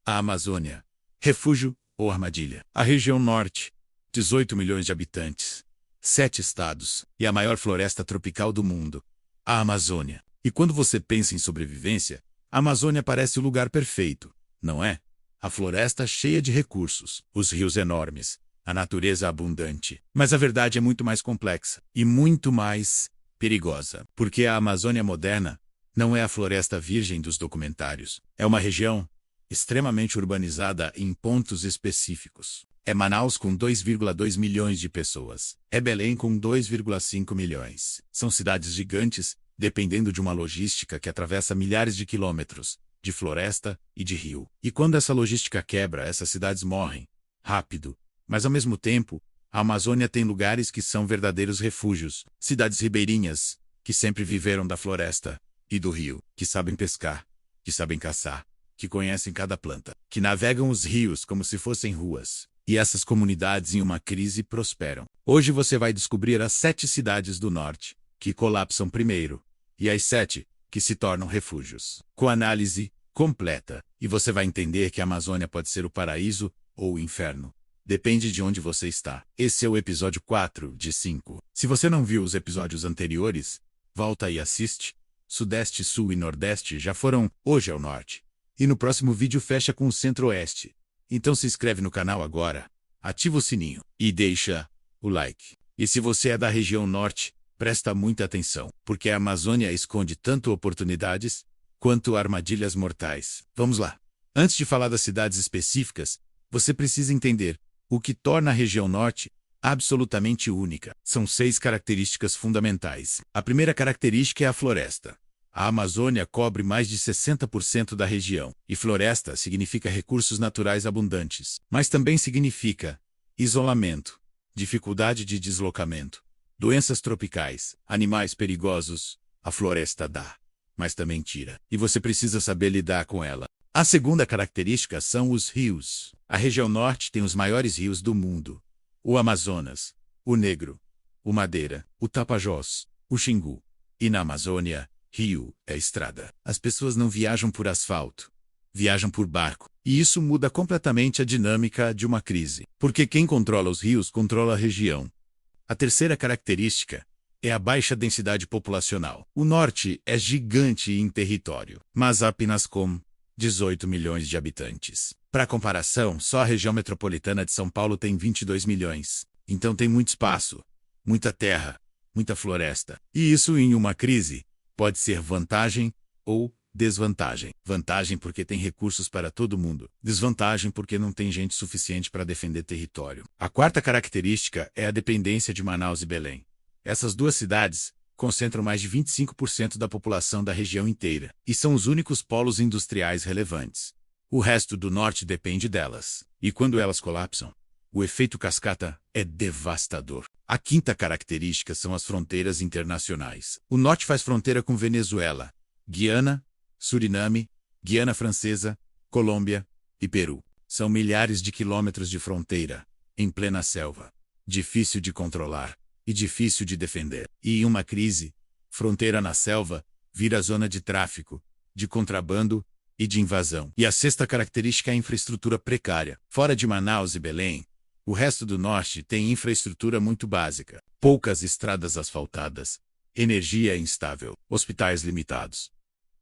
A Amazônia. Refúgio ou armadilha? A região norte, 18 milhões de habitantes, 7 estados e a maior floresta tropical do mundo. A Amazônia. E quando você pensa em sobrevivência, a Amazônia parece o lugar perfeito, não é? A floresta cheia de recursos, os rios enormes, a natureza abundante. Mas a verdade é muito mais complexa e muito mais perigosa, porque a Amazônia moderna não é a floresta virgem dos documentários. É uma região extremamente urbanizada em pontos específicos. É Manaus com 2,2 milhões de pessoas. É Belém com 2,5 milhões. São cidades gigantes, dependendo de uma logística que atravessa milhares de quilômetros de floresta e de rio. E quando essa logística quebra, essas cidades morrem rápido. Mas ao mesmo tempo, a Amazônia tem lugares que são verdadeiros refúgios. Cidades ribeirinhas, que sempre viveram da floresta e do rio, que sabem pescar, que sabem caçar, que conhecem cada planta, que navegam os rios como se fossem ruas. E essas comunidades em uma crise prosperam. Hoje você vai descobrir as 7 cidades do norte, que colapsam primeiro, e as 7 que se tornam refúgios. Com análise completa, e você vai entender que a Amazônia pode ser o paraíso ou o inferno. Depende de onde você está. Esse é o episódio 4 de 5. Se você não viu os episódios anteriores, volta e assiste. Sudeste, Sul e Nordeste já foram, hoje é o Norte. E no próximo vídeo fecha com o Centro-Oeste. Então se inscreve no canal agora, ativa o sininho e deixa o like. E se você é da região Norte, presta muita atenção, porque a Amazônia esconde tanto oportunidades quanto armadilhas mortais. Vamos lá. Antes de falar das cidades específicas, você precisa entender o que torna a região Norte absolutamente única. São 6 características fundamentais. A primeira característica é a floresta. A Amazônia cobre mais de 60% da região, e floresta significa recursos naturais abundantes, mas também significa isolamento, dificuldade de deslocamento, doenças tropicais, animais perigosos. A floresta dá, mas também tira, e você precisa saber lidar com ela. A segunda característica são os rios. A região norte tem os maiores rios do mundo: o Amazonas, o Negro, o Madeira, o Tapajós, o Xingu. E na Amazônia, rio é estrada. As pessoas não viajam por asfalto, viajam por barco. E isso muda completamente a dinâmica de uma crise, porque quem controla os rios controla a região. A terceira característica é a baixa densidade populacional. O norte é gigante em território, mas apenas com 18 milhões de habitantes. Para comparação, só a região metropolitana de São Paulo tem 22 milhões. Então tem muito espaço, muita terra, muita floresta. E isso em uma crise pode ser vantagem ou desvantagem. Vantagem porque tem recursos para todo mundo. Desvantagem porque não tem gente suficiente para defender território. A quarta característica é a dependência de Manaus e Belém. Essas 2 cidades concentram mais de 25% da população da região inteira, e são os únicos polos industriais relevantes. O resto do norte depende delas. E quando elas colapsam, o efeito cascata é devastador. A quinta característica são as fronteiras internacionais. O norte faz fronteira com Venezuela, Guiana, Suriname, Guiana Francesa, Colômbia e Peru. São milhares de quilômetros de fronteira, em plena selva. Difícil de controlar e difícil de defender. E em uma crise, fronteira na selva vira zona de tráfico, de contrabando e de invasão. E a sexta característica é a infraestrutura precária. Fora de Manaus e Belém, o resto do norte tem infraestrutura muito básica. Poucas estradas asfaltadas, energia instável, hospitais limitados.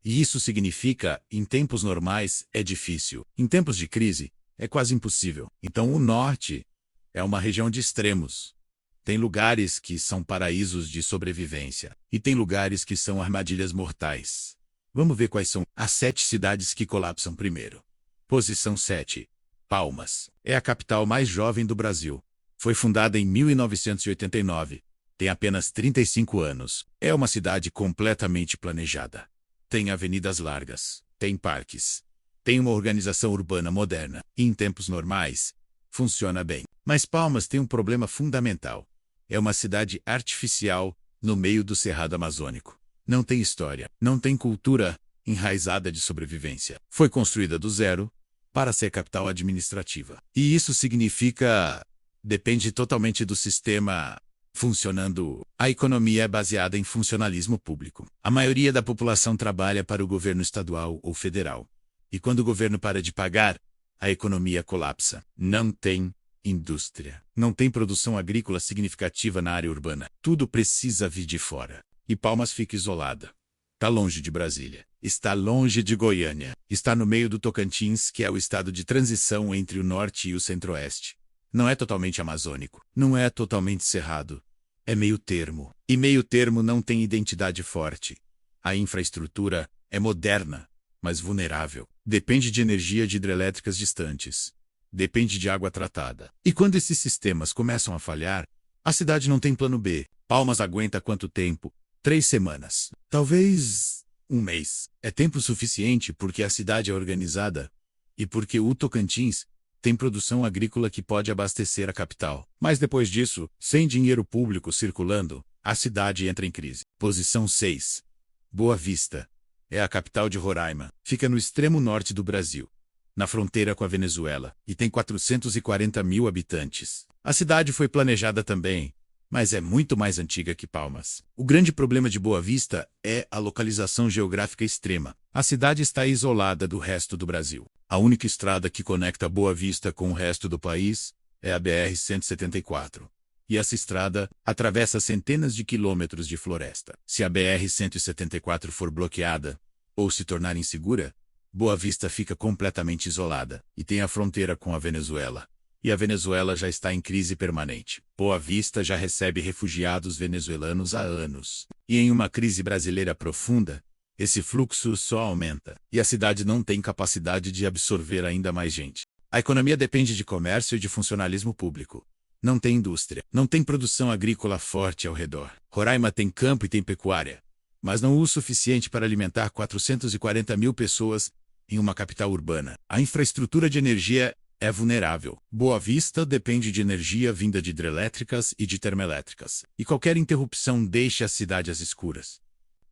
E isso significa, em tempos normais, é difícil. Em tempos de crise, é quase impossível. Então o norte é uma região de extremos. Tem lugares que são paraísos de sobrevivência, e tem lugares que são armadilhas mortais. Vamos ver quais são as 7 cidades que colapsam primeiro. Posição 7. Palmas. É a capital mais jovem do Brasil. Foi fundada em 1989. Tem apenas 35 anos. É uma cidade completamente planejada. Tem avenidas largas. Tem parques. Tem uma organização urbana moderna. E em tempos normais, funciona bem. Mas Palmas tem um problema fundamental. É uma cidade artificial no meio do Cerrado Amazônico. Não tem história, não tem cultura enraizada de sobrevivência. Foi construída do zero para ser capital administrativa. E isso significa depende totalmente do sistema funcionando. A economia é baseada em funcionalismo público. A maioria da população trabalha para o governo estadual ou federal. E quando o governo para de pagar, a economia colapsa. Não tem indústria. Não tem produção agrícola significativa na área urbana. Tudo precisa vir de fora. E Palmas fica isolada. Está longe de Brasília. Está longe de Goiânia. Está no meio do Tocantins, que é o estado de transição entre o norte e o centro-oeste. Não é totalmente amazônico. Não é totalmente cerrado. É meio termo. E meio termo não tem identidade forte. A infraestrutura é moderna, mas vulnerável. Depende de energia de hidrelétricas distantes. Depende de água tratada. E quando esses sistemas começam a falhar, a cidade não tem plano B. Palmas aguenta quanto tempo? 3 semanas. Talvez 1 mês. É tempo suficiente porque a cidade é organizada e porque o Tocantins tem produção agrícola que pode abastecer a capital. Mas depois disso, sem dinheiro público circulando, a cidade entra em crise. Posição 6. Boa Vista. É a capital de Roraima. Fica no extremo norte do Brasil, na fronteira com a Venezuela, e tem 440 mil habitantes. A cidade foi planejada também, mas é muito mais antiga que Palmas. O grande problema de Boa Vista é a localização geográfica extrema. A cidade está isolada do resto do Brasil. A única estrada que conecta Boa Vista com o resto do país é a BR-174. E essa estrada atravessa centenas de quilômetros de floresta. Se a BR-174 for bloqueada ou se tornar insegura, Boa Vista fica completamente isolada e tem a fronteira com a Venezuela. E a Venezuela já está em crise permanente. Boa Vista já recebe refugiados venezuelanos há anos. E em uma crise brasileira profunda, esse fluxo só aumenta. E a cidade não tem capacidade de absorver ainda mais gente. A economia depende de comércio e de funcionalismo público. Não tem indústria. Não tem produção agrícola forte ao redor. Roraima tem campo e tem pecuária, mas não o suficiente para alimentar 440 mil pessoas em uma capital urbana. A infraestrutura de energia é vulnerável. Boa Vista depende de energia vinda de hidrelétricas e de termoelétricas. E qualquer interrupção deixa a cidade às escuras.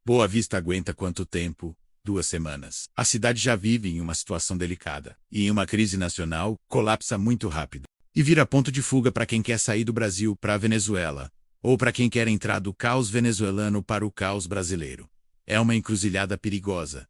Boa Vista aguenta quanto tempo? 2 semanas. A cidade já vive em uma situação delicada. E em uma crise nacional, colapsa muito rápido. E vira ponto de fuga para quem quer sair do Brasil para a Venezuela, ou para quem quer entrar do caos venezuelano para o caos brasileiro. É uma encruzilhada perigosa.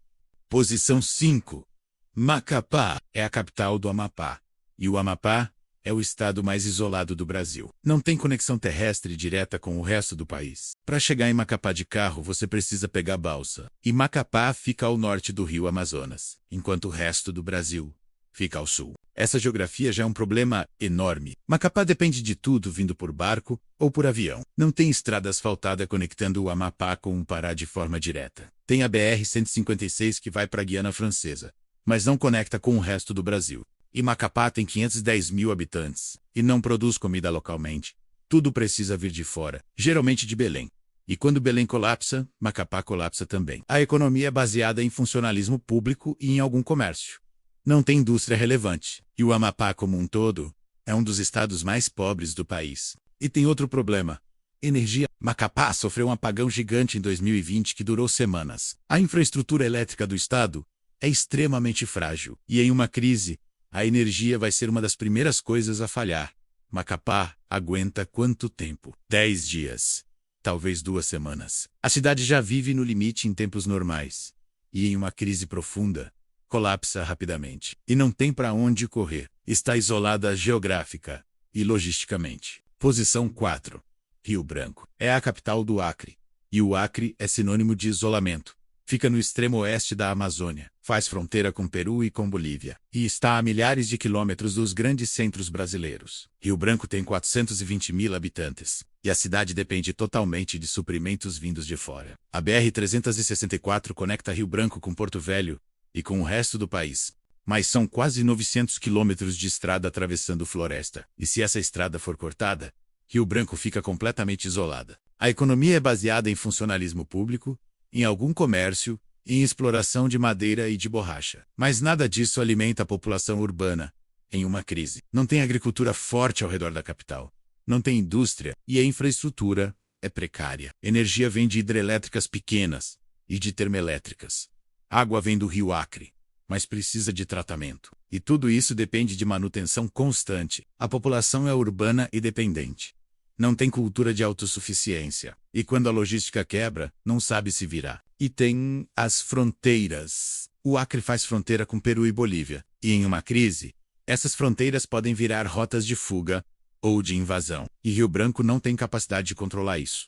Posição 5. Macapá é a capital do Amapá. E o Amapá é o estado mais isolado do Brasil. Não tem conexão terrestre direta com o resto do país. Para chegar em Macapá de carro, você precisa pegar balsa. E Macapá fica ao norte do rio Amazonas, enquanto o resto do Brasil fica ao sul. Essa geografia já é um problema enorme. Macapá depende de tudo vindo por barco ou por avião. Não tem estrada asfaltada conectando o Amapá com o Pará de forma direta. Tem a BR-156 que vai para a Guiana Francesa, mas não conecta com o resto do Brasil. E Macapá tem 510 mil habitantes e não produz comida localmente. Tudo precisa vir de fora, geralmente de Belém. E quando Belém colapsa, Macapá colapsa também. A economia é baseada em funcionalismo público e em algum comércio. Não tem indústria relevante. E o Amapá como um todo é um dos estados mais pobres do país. E tem outro problema. Energia. Macapá sofreu um apagão gigante em 2020 que durou semanas. A infraestrutura elétrica do estado é extremamente frágil. E em uma crise, a energia vai ser uma das primeiras coisas a falhar. Macapá aguenta quanto tempo? 10 dias. Talvez 2 semanas. A cidade já vive no limite em tempos normais. E em uma crise profunda, colapsa rapidamente. E não tem para onde correr. Está isolada geográfica e logisticamente. Posição 4. Rio Branco. É a capital do Acre. E o Acre é sinônimo de isolamento. Fica no extremo oeste da Amazônia. Faz fronteira com Peru e com Bolívia. E está a milhares de quilômetros dos grandes centros brasileiros. Rio Branco tem 420 mil habitantes. E a cidade depende totalmente de suprimentos vindos de fora. A BR-364 conecta Rio Branco com Porto Velho e com o resto do país. Mas são quase 900 quilômetros de estrada atravessando floresta. E se essa estrada for cortada, Rio Branco fica completamente isolada. A economia é baseada em funcionalismo público, em algum comércio, em exploração de madeira e de borracha. Mas nada disso alimenta a população urbana em uma crise. Não tem agricultura forte ao redor da capital. Não tem indústria e a infraestrutura é precária. Energia vem de hidrelétricas pequenas e de termoelétricas. Água vem do rio Acre, mas precisa de tratamento. E tudo isso depende de manutenção constante. A população é urbana e dependente. Não tem cultura de autossuficiência. E quando a logística quebra, não sabe se virar. E tem as fronteiras. O Acre faz fronteira com Peru e Bolívia. E em uma crise, Essas fronteiras podem virar rotas de fuga ou de invasão, e Rio Branco não tem capacidade de controlar isso.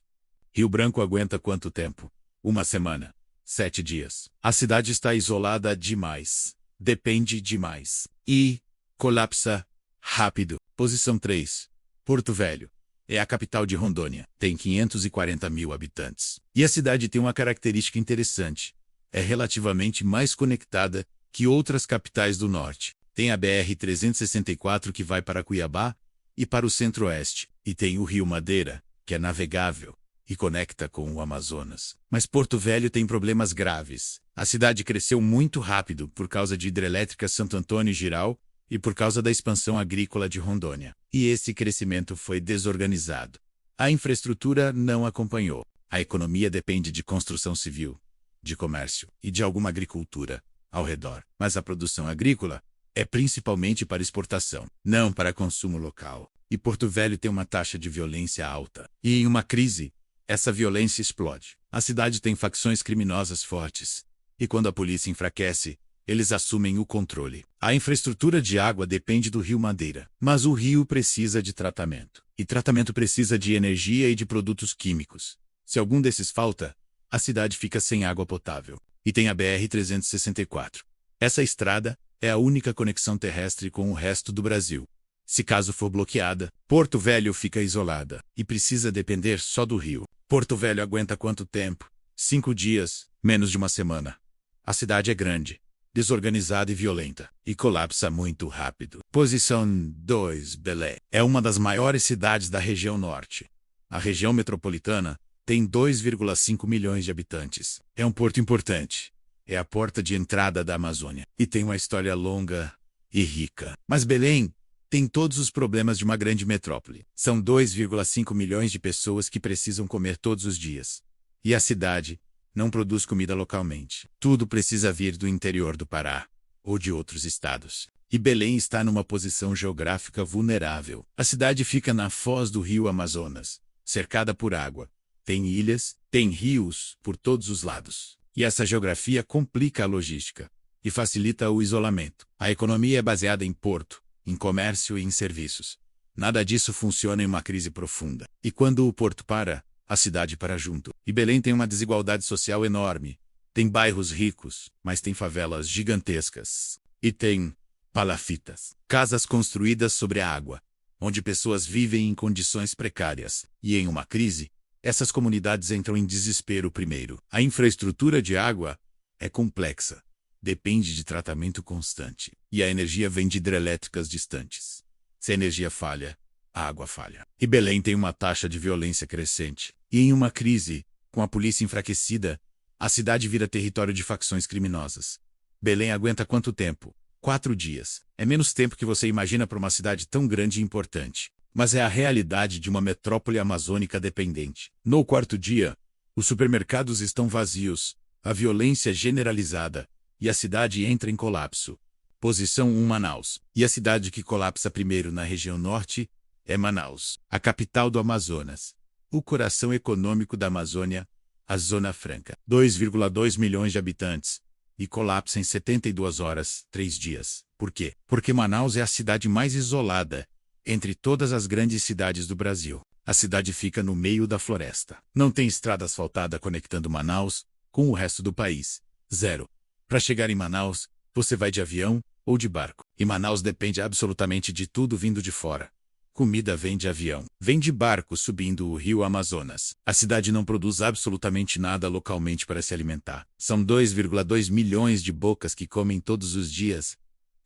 Rio Branco aguenta quanto tempo? Uma semana. 7 dias. A cidade está isolada demais. Depende demais. E colapsa rápido. Posição 3. Porto Velho. É a capital de Rondônia. Tem 540 mil habitantes. E a cidade tem uma característica interessante. É relativamente mais conectada que outras capitais do norte. Tem a BR-364 que vai para Cuiabá e para o centro-oeste. E tem o Rio Madeira, que é navegável e conecta com o Amazonas. Mas Porto Velho tem problemas graves. A cidade cresceu muito rápido por causa de hidrelétricas Santo Antônio e Jirau e por causa da expansão agrícola de Rondônia. E esse crescimento foi desorganizado. A infraestrutura não acompanhou. A economia depende de construção civil, de comércio e de alguma agricultura ao redor. Mas a produção agrícola é principalmente para exportação, não para consumo local. E Porto Velho tem uma taxa de violência alta. E em uma crise, essa violência explode. A cidade tem facções criminosas fortes. E quando a polícia enfraquece, eles assumem o controle. A infraestrutura de água depende do Rio Madeira. Mas o rio precisa de tratamento. E tratamento precisa de energia e de produtos químicos. Se algum desses falta, a cidade fica sem água potável. E tem a BR-364. Essa estrada é a única conexão terrestre com o resto do Brasil. Se caso for bloqueada, Porto Velho fica isolada e precisa depender só do rio. Porto Velho aguenta quanto tempo? 5 dias, menos de uma semana. A cidade é grande, desorganizada e violenta, e colapsa muito rápido. Posição 2. Belém. É uma das maiores cidades da região norte. A região metropolitana tem 2,5 milhões de habitantes. É um porto importante. É a porta de entrada da Amazônia. E tem uma história longa e rica. Mas Belém tem todos os problemas de uma grande metrópole. São 2,5 milhões de pessoas que precisam comer todos os dias. E a cidade não produz comida localmente. Tudo precisa vir do interior do Pará ou de outros estados. E Belém está numa posição geográfica vulnerável. A cidade fica na foz do rio Amazonas, cercada por água. Tem ilhas, tem rios por todos os lados. E essa geografia complica a logística e facilita o isolamento. A economia é baseada em porto, em comércio e em serviços. Nada disso funciona em uma crise profunda. E quando o porto para, a cidade para junto. E Belém tem uma desigualdade social enorme. Tem bairros ricos, mas tem favelas gigantescas. E tem palafitas, casas construídas sobre a água, onde pessoas vivem em condições precárias. E em uma crise, essas comunidades entram em desespero primeiro. A infraestrutura de água é complexa. Depende de tratamento constante. E a energia vem de hidrelétricas distantes. Se a energia falha, a água falha. E Belém tem uma taxa de violência crescente. E em uma crise, com a polícia enfraquecida, a cidade vira território de facções criminosas. Belém aguenta quanto tempo? 4 dias. É menos tempo que você imagina para uma cidade tão grande e importante. Mas é a realidade de uma metrópole amazônica dependente. No 4º dia, os supermercados estão vazios, a violência generalizada, e a cidade entra em colapso. Posição 1. Manaus. E a cidade que colapsa primeiro na região norte é Manaus, a capital do Amazonas. O coração econômico da Amazônia, a Zona Franca. 2,2 milhões de habitantes. E colapsa em 72 horas, 3 dias. Por quê? Porque Manaus é a cidade mais isolada entre todas as grandes cidades do Brasil. A cidade fica no meio da floresta. Não tem estrada asfaltada conectando Manaus com o resto do país. 0. Para chegar em Manaus, você vai de avião ou de barco. E Manaus depende absolutamente de tudo vindo de fora. Comida vem de avião, vem de barco subindo o rio Amazonas. A cidade não produz absolutamente nada localmente para se alimentar. São 2,2 milhões de bocas que comem todos os dias,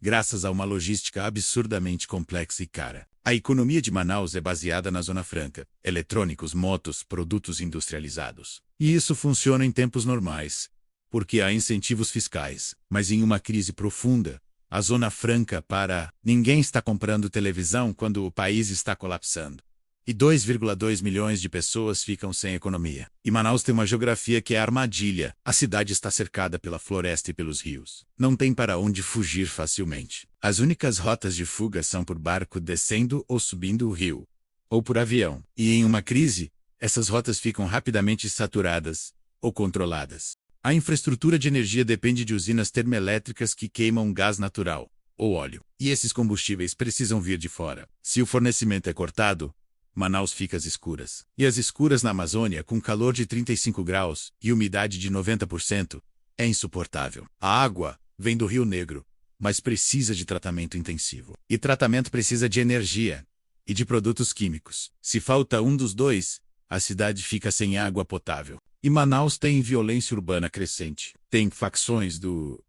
graças a uma logística absurdamente complexa e cara. A economia de Manaus é baseada na Zona Franca, eletrônicos, motos, produtos industrializados. E isso funciona em tempos normais, porque há incentivos fiscais. Mas em uma crise profunda, a Zona Franca para. Ninguém está comprando televisão quando o país está colapsando. E 2,2 milhões de pessoas ficam sem economia. E Manaus tem uma geografia que é armadilha. A cidade está cercada pela floresta e pelos rios. Não tem para onde fugir facilmente. As únicas rotas de fuga são por barco descendo ou subindo o rio, ou por avião. E em uma crise, essas rotas ficam rapidamente saturadas ou controladas. A infraestrutura de energia depende de usinas termoelétricas que queimam gás natural, ou óleo. E esses combustíveis precisam vir de fora. Se o fornecimento é cortado, Manaus fica às escuras. E as escuras na Amazônia, com calor de 35 graus e umidade de 90%, é insuportável. A água vem do Rio Negro, mas precisa de tratamento intensivo. E tratamento precisa de energia e de produtos químicos. Se falta um dos dois, a cidade fica sem água potável. E Manaus tem violência urbana crescente. Tem facções do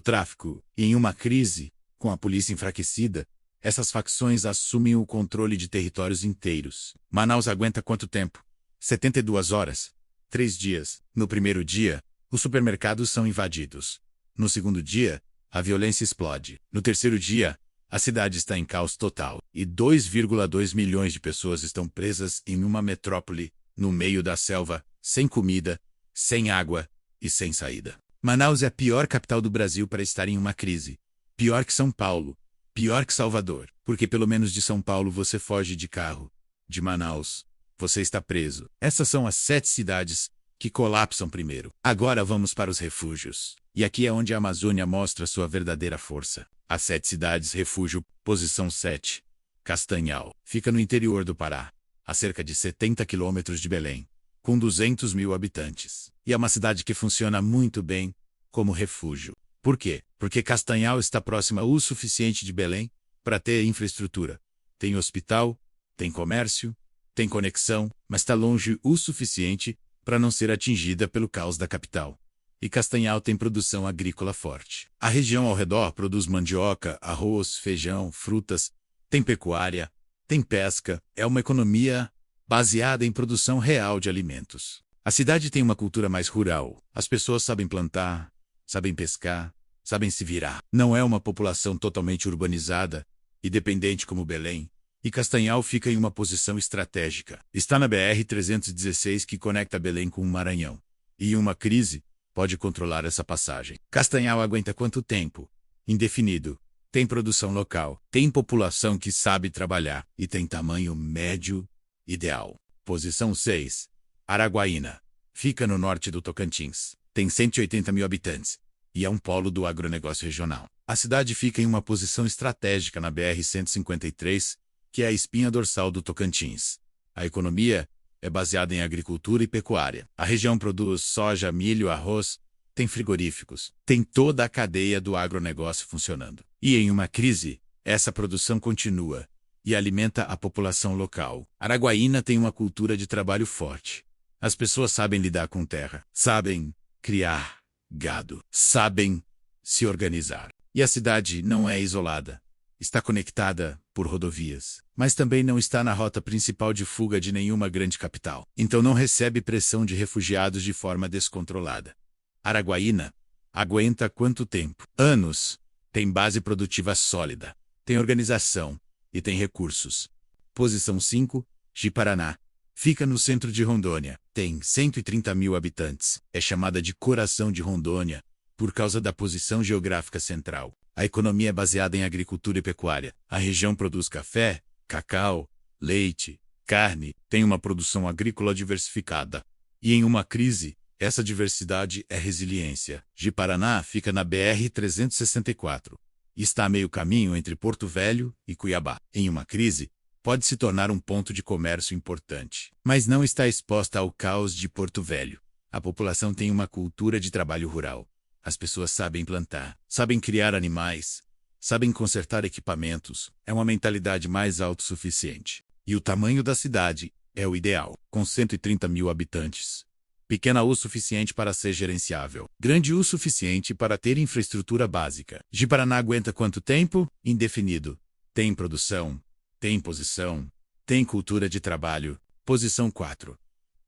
tráfico. E em uma crise, com a polícia enfraquecida, essas facções assumem o controle de territórios inteiros. Manaus aguenta quanto tempo? 72 horas. 3 dias. No primeiro dia, os supermercados são invadidos. No segundo dia, a violência explode. No terceiro dia, a cidade está em caos total. E 2,2 milhões de pessoas estão presas em uma metrópole, no meio da selva, sem comida, sem água e sem saída. Manaus é a pior capital do Brasil para estar em uma crise. Pior que São Paulo. Pior que Salvador. Porque pelo menos de São Paulo você foge de carro. De Manaus, você está preso. Essas são as 7 cidades que colapsam primeiro. Agora vamos para os refúgios. E aqui é onde a Amazônia mostra sua verdadeira força. As 7 cidades refúgio, posição 7. Castanhal. Fica no interior do Pará, a cerca de 70 quilômetros de Belém, com 200 mil habitantes. E é uma cidade que funciona muito bem como refúgio. Por quê? Porque Castanhal está próxima o suficiente de Belém para ter infraestrutura. Tem hospital, tem comércio, tem conexão, mas está longe o suficiente para não ser atingida pelo caos da capital. E Castanhal tem produção agrícola forte. A região ao redor produz mandioca, arroz, feijão, frutas, tem pecuária, tem pesca, é uma economia baseada em produção real de alimentos. A cidade tem uma cultura mais rural. As pessoas sabem plantar, sabem pescar, sabem se virar. Não é uma população totalmente urbanizada e dependente como Belém. E Castanhal fica em uma posição estratégica. Está na BR-316 que conecta Belém com o Maranhão. E em uma crise, pode controlar essa passagem. Castanhal aguenta quanto tempo? Indefinido. Tem produção local. Tem população que sabe trabalhar. E tem tamanho médio ideal. Posição 6. Araguaína. Fica no norte do Tocantins. Tem 180 mil habitantes. E é um polo do agronegócio regional. A cidade fica em uma posição estratégica na BR-153, que é a espinha dorsal do Tocantins. A economia é baseada em agricultura e pecuária. A região produz soja, milho, arroz, tem frigoríficos, tem toda a cadeia do agronegócio funcionando. E em uma crise, essa produção continua e alimenta a população local. Araguaína tem uma cultura de trabalho forte. As pessoas sabem lidar com terra, sabem criar gado, sabem se organizar. E a cidade não é isolada. Está conectada por rodovias, mas também não está na rota principal de fuga de nenhuma grande capital. Então não recebe pressão de refugiados de forma descontrolada. Araguaína aguenta quanto tempo? Anos. Tem base produtiva sólida, tem organização e tem recursos. Posição 5, Ji-Paraná. Fica no centro de Rondônia. Tem 130 mil habitantes. É chamada de Coração de Rondônia por causa da posição geográfica central. A economia é baseada em agricultura e pecuária. A região produz café, cacau, leite, carne, tem uma produção agrícola diversificada. E em uma crise, essa diversidade é resiliência. Ji-Paraná fica na BR-364. Está a meio caminho entre Porto Velho e Cuiabá. Em uma crise, pode se tornar um ponto de comércio importante, mas não está exposta ao caos de Porto Velho. A população tem uma cultura de trabalho rural. As pessoas sabem plantar, sabem criar animais, sabem consertar equipamentos. É uma mentalidade mais autossuficiente. E o tamanho da cidade é o ideal, com 130 mil habitantes. Pequena o suficiente para ser gerenciável. Grande o suficiente para ter infraestrutura básica. Ji-Paraná aguenta quanto tempo? Indefinido. Tem produção, tem posição, tem cultura de trabalho. Posição 4.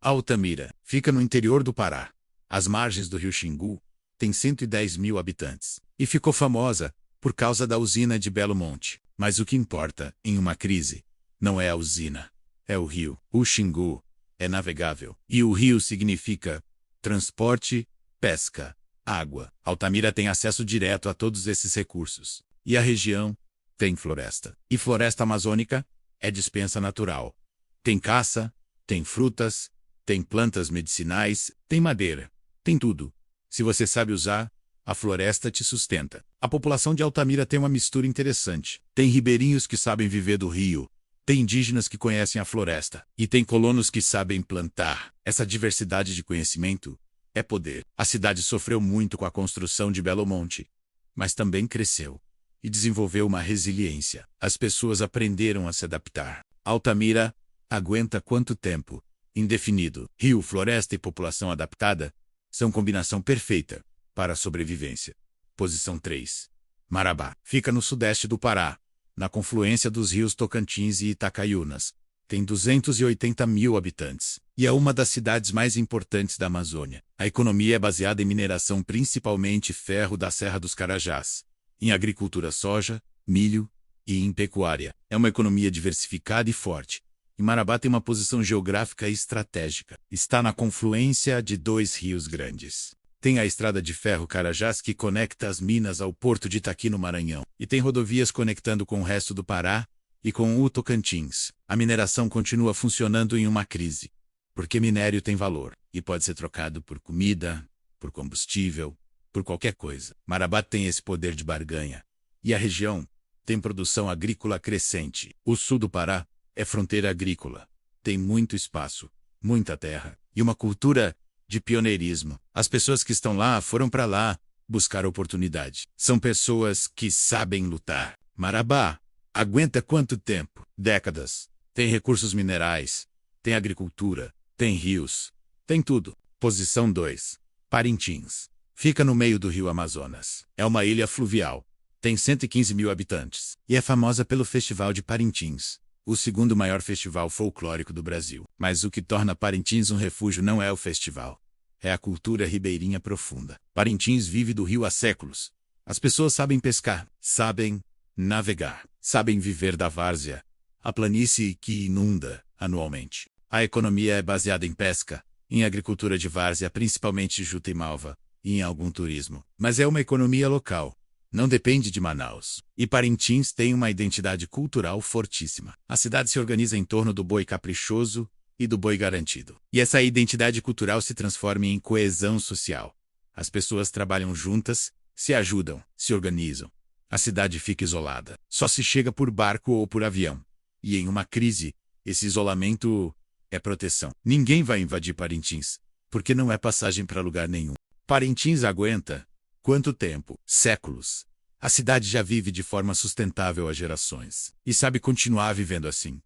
Altamira. Fica no interior do Pará, às margens do rio Xingu. Tem 110 mil habitantes. E ficou famosa por causa da usina de Belo Monte. Mas o que importa, em uma crise, não é a usina, é o rio. O Xingu é navegável. E o rio significa transporte, pesca, água. Altamira tem acesso direto a todos esses recursos. E a região tem floresta. E floresta amazônica é dispensa natural. Tem caça, tem frutas, tem plantas medicinais, tem madeira. Tem tudo. Se você sabe usar, A floresta te sustenta. A população de Altamira tem uma mistura interessante. Tem ribeirinhos que sabem viver do rio. Tem indígenas que conhecem a floresta. E tem colonos que sabem plantar. Essa diversidade de conhecimento é poder. A cidade sofreu muito com a construção de Belo Monte, mas também cresceu e desenvolveu uma resiliência. As pessoas aprenderam a se adaptar. Altamira aguenta quanto tempo? Indefinido. Rio, floresta e população adaptada são combinação perfeita para a sobrevivência. Posição 3. Marabá. Fica no sudeste do Pará, na confluência dos rios Tocantins e Itacaiunas. Tem 280 mil habitantes e é uma das cidades mais importantes da Amazônia. A economia é baseada em mineração, principalmente ferro da Serra dos Carajás, em agricultura soja, milho e em pecuária. É uma economia diversificada e forte. E Marabá tem uma posição geográfica estratégica. Está na confluência de 2 rios grandes. Tem a estrada de ferro Carajás que conecta as minas ao porto de Itaqui, no Maranhão. E tem rodovias conectando com o resto do Pará e com o Tocantins. A mineração continua funcionando em uma crise, porque minério tem valor e pode ser trocado por comida, por combustível, por qualquer coisa. Marabá tem esse poder de barganha. E a região tem produção agrícola crescente. O sul do Pará é fronteira agrícola. Tem muito espaço, muita terra e uma cultura de pioneirismo. As pessoas que estão lá foram para lá buscar oportunidade. São pessoas que sabem lutar. Marabá aguenta quanto tempo? Décadas. Tem recursos minerais, tem agricultura, tem rios, tem tudo. Posição 2. Parintins. Fica no meio do rio Amazonas. É uma ilha fluvial. Tem 115 mil habitantes e é famosa pelo Festival de Parintins, o segundo maior festival folclórico do Brasil. Mas o que torna Parintins um refúgio não é o festival, é a cultura ribeirinha profunda. Parintins vive do rio há séculos. As pessoas sabem pescar, sabem navegar, sabem viver da várzea, a planície que inunda anualmente. A economia é baseada em pesca, em agricultura de várzea, principalmente juta e malva, e em algum turismo. Mas é uma economia local. Não depende de Manaus. E Parintins tem uma identidade cultural fortíssima. A cidade se organiza em torno do boi caprichoso e do boi garantido. E essa identidade cultural se transforma em coesão social. As pessoas trabalham juntas, se ajudam, se organizam. A cidade fica isolada. Só se chega por barco ou por avião. E em uma crise, esse isolamento é proteção. Ninguém vai invadir Parintins, porque não é passagem para lugar nenhum. Parintins aguenta quanto tempo? Séculos. A cidade já vive de forma sustentável há gerações. E sabe continuar vivendo assim.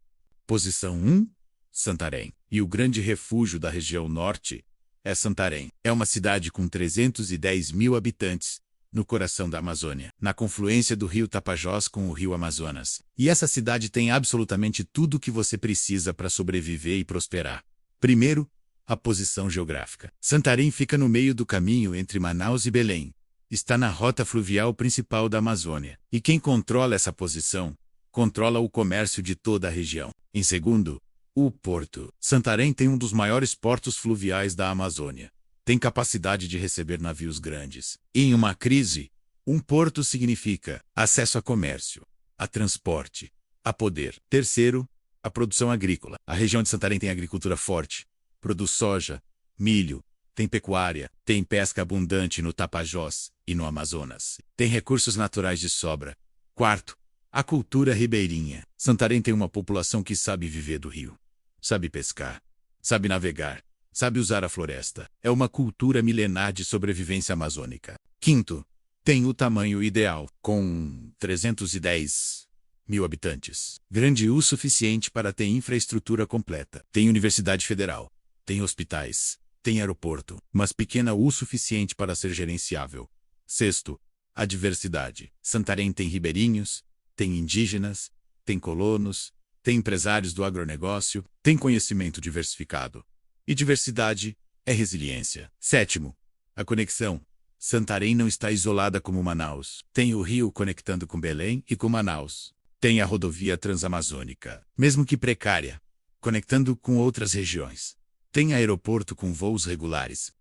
Posição 1. Santarém. E o grande refúgio da região norte é Santarém. É uma cidade com 310 mil habitantes, no coração da Amazônia, na confluência do rio Tapajós com o rio Amazonas. E essa cidade tem absolutamente tudo o que você precisa para sobreviver e prosperar. Primeiro, a posição geográfica. Santarém fica no meio do caminho entre Manaus e Belém. Está na rota fluvial principal da Amazônia. E quem controla essa posição, controla o comércio de toda a região. Em segundo, o porto. Santarém tem um dos maiores portos fluviais da Amazônia. Tem capacidade de receber navios grandes. E em uma crise, um porto significa acesso a comércio, a transporte, a poder. Terceiro, a produção agrícola. A região de Santarém tem agricultura forte. Produz soja, milho, tem pecuária, tem pesca abundante no Tapajós e no Amazonas. Tem recursos naturais de sobra. Quarto, a cultura ribeirinha. Santarém tem uma população que sabe viver do rio, sabe pescar, sabe navegar, sabe usar a floresta. É uma cultura milenar de sobrevivência amazônica. Quinto, tem o tamanho ideal, com 310 mil habitantes. Grande o suficiente para ter infraestrutura completa. Tem Universidade Federal, tem hospitais, tem aeroporto, mas pequena o suficiente para ser gerenciável. Sexto, a diversidade. Santarém tem ribeirinhos, tem indígenas, tem colonos, tem empresários do agronegócio, tem conhecimento diversificado. E diversidade é resiliência. Sétimo, a conexão. Santarém não está isolada como Manaus. Tem o rio conectando com Belém e com Manaus. Tem a rodovia transamazônica, mesmo que precária, conectando com outras regiões. Tem aeroporto com voos regulares.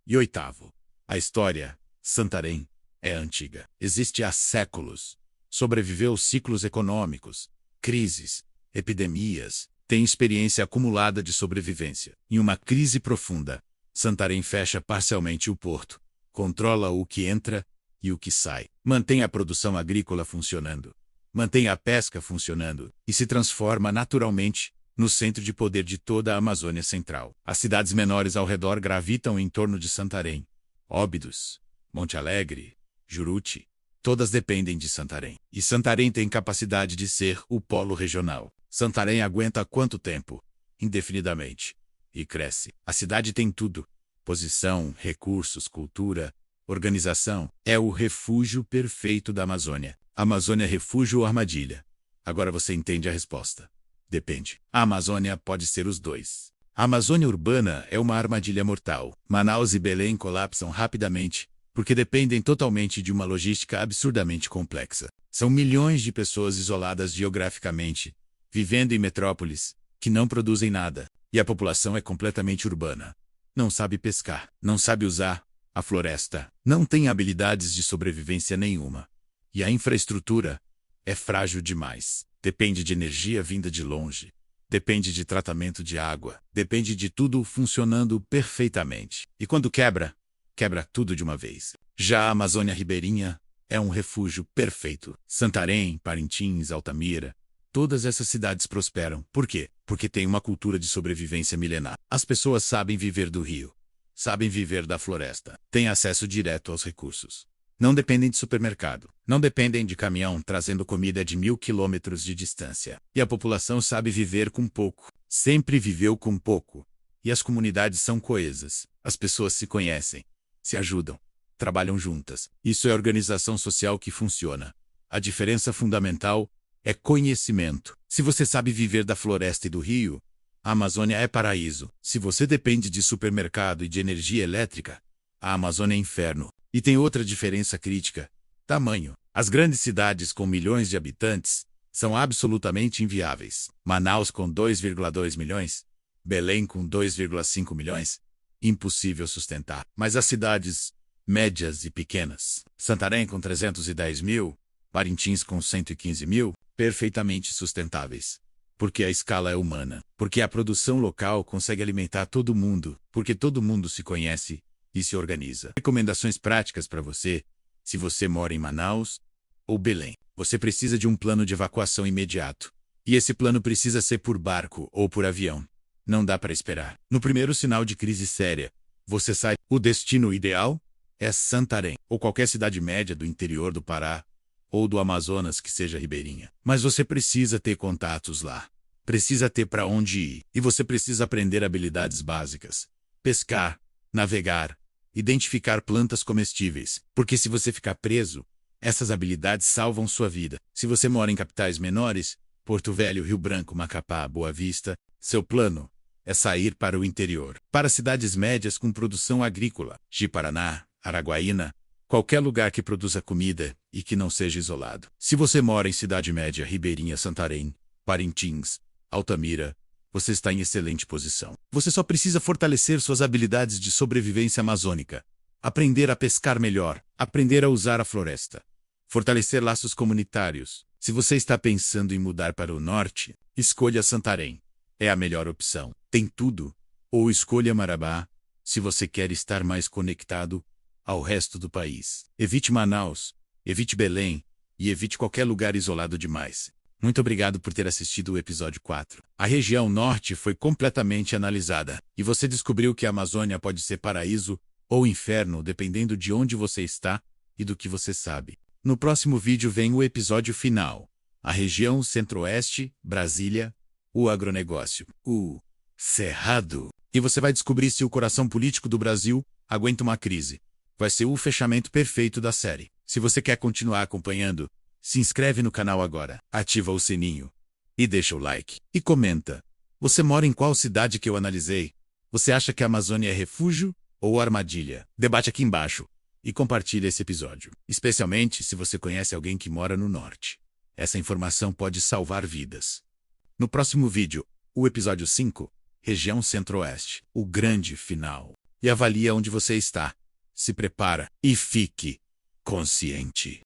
E oitavo, a história. Santarém é antiga. Existe há séculos. Sobreviveu ciclos econômicos, crises, epidemias. Tem experiência acumulada de sobrevivência. Em uma crise profunda, Santarém fecha parcialmente o porto, controla o que entra e o que sai, mantém a produção agrícola funcionando, mantém a pesca funcionando e se transforma naturalmente no centro de poder de toda a Amazônia Central. As cidades menores ao redor gravitam em torno de Santarém. Óbidos, Monte Alegre, Juruti, todas dependem de Santarém. E Santarém tem capacidade de ser o polo regional. Santarém aguenta quanto tempo? Indefinidamente. E cresce. A cidade tem tudo: posição, recursos, cultura, organização. É o refúgio perfeito da Amazônia. Amazônia, refúgio ou armadilha? Agora você entende a resposta. Depende. A Amazônia pode ser os dois. A Amazônia urbana é uma armadilha mortal. Manaus e Belém colapsam rapidamente, porque dependem totalmente de uma logística absurdamente complexa. São milhões de pessoas isoladas geograficamente, vivendo em metrópoles, que não produzem nada, e a população é completamente urbana. Não sabe pescar, não sabe usar a floresta, não tem habilidades de sobrevivência nenhuma. E a infraestrutura é frágil demais. Depende de energia vinda de longe. Depende de tratamento de água. Depende de tudo funcionando perfeitamente. E quando quebra, quebra tudo de uma vez. Já a Amazônia ribeirinha é um refúgio perfeito. Santarém, Parintins, Altamira, todas essas cidades prosperam. Por quê? Porque tem uma cultura de sobrevivência milenar. As pessoas sabem viver do rio, sabem viver da floresta, têm acesso direto aos recursos. Não dependem de supermercado. Não dependem de caminhão trazendo comida de 1000 quilômetros de distância. E a população sabe viver com pouco. Sempre viveu com pouco. E as comunidades são coesas. As pessoas se conhecem, se ajudam, trabalham juntas. Isso é organização social que funciona. A diferença fundamental é conhecimento. Se você sabe viver da floresta e do rio, a Amazônia é paraíso. Se você depende de supermercado e de energia elétrica, a Amazônia é inferno. E tem outra diferença crítica: tamanho. As grandes cidades com milhões de habitantes são absolutamente inviáveis. Manaus com 2,2 milhões, Belém com 2,5 milhões, impossível sustentar. Mas as cidades médias e pequenas, Santarém com 310 mil, Parintins com 115 mil, perfeitamente sustentáveis. Porque a escala é humana. Porque a produção local consegue alimentar todo mundo. Porque todo mundo se conhece e se organiza. Recomendações práticas para você, se você mora em Manaus ou Belém. Você precisa de um plano de evacuação imediato. E esse plano precisa ser por barco ou por avião. Não dá para esperar. No primeiro sinal de crise séria, você sai. O destino ideal é Santarém, ou qualquer cidade média do interior do Pará, ou do Amazonas que seja ribeirinha. Mas você precisa ter contatos lá. Precisa ter para onde ir. E você precisa aprender habilidades básicas. Pescar, navegar, identificar plantas comestíveis, porque se você ficar preso, essas habilidades salvam sua vida. Se você mora em capitais menores, Porto Velho, Rio Branco, Macapá, Boa Vista, seu plano é sair para o interior, para cidades médias com produção agrícola, Ji-Paraná, Araguaína, qualquer lugar que produza comida e que não seja isolado. Se você mora em cidade média, ribeirinha, Santarém, Parintins, Altamira, você está em excelente posição. Você só precisa fortalecer suas habilidades de sobrevivência amazônica, aprender a pescar melhor, aprender a usar a floresta, fortalecer laços comunitários. Se você está pensando em mudar para o norte, escolha Santarém. É a melhor opção. Tem tudo. Ou escolha Marabá, se você quer estar mais conectado ao resto do país. Evite Manaus, evite Belém e evite qualquer lugar isolado demais. Muito obrigado por ter assistido o episódio 4. A região norte foi completamente analisada, e você descobriu que a Amazônia pode ser paraíso ou inferno dependendo de onde você está e do que você sabe. No próximo vídeo vem o episódio final. A região centro-oeste, Brasília, o agronegócio, o Cerrado. E você vai descobrir se o coração político do Brasil aguenta uma crise. Vai ser o fechamento perfeito da série. Se você quer continuar acompanhando, se inscreve no canal agora, ativa o sininho e deixa o like. E comenta: você mora em qual cidade que eu analisei? Você acha que a Amazônia é refúgio ou armadilha? Debate aqui embaixo e compartilhe esse episódio, especialmente se você conhece alguém que mora no norte. Essa informação pode salvar vidas. No próximo vídeo, o episódio 5, região centro-oeste, o grande final. E avalia onde você está. Se prepara e fique consciente.